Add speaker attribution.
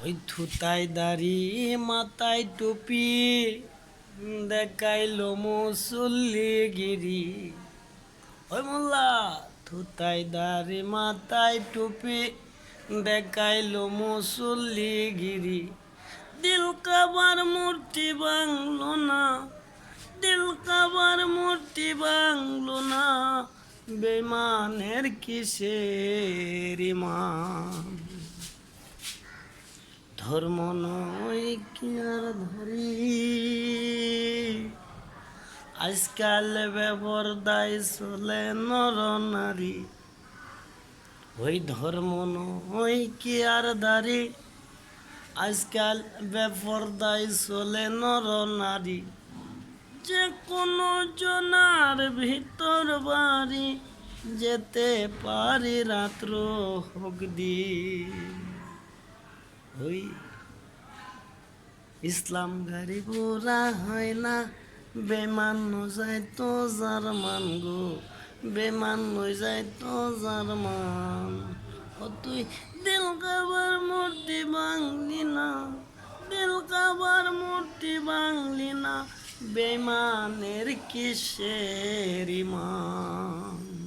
Speaker 1: ওই থুতায় দাড়ি মাথায় টুপি দেখাইলো মুসল্লি গিরি। ওই মোল্লা থুতায় দাড়ি মাথায় টুপি দেখাইলো মুসল্লি গিরি। দিল কাবার মূর্তি বাংলো না, দিল কাবার মূর্তি বাংলো না, বেমানের কিসের ইমান। ধর্ম নয় কি আর ধরি, আজকাল বেপরদায় চলে নর নারী। ওই ধর্ম নয় কি আর দাড়ি, আজকাল বেপরদায় চলে নর নারী। যে কোনো জনার ভিতর বাড়ি যেতে পারি রাত্র হোক দিন। ওই ইসলাম গাড়ি বোরা হয় না, বেমান যায় তো জার্মান গো, বেমান যায় তো জার্মান। ও তুই দিল কাবার মূর্তি বাংলি না, দিল কাবার মূর্তি বাংলি না, বেমানের কিসের ইমান।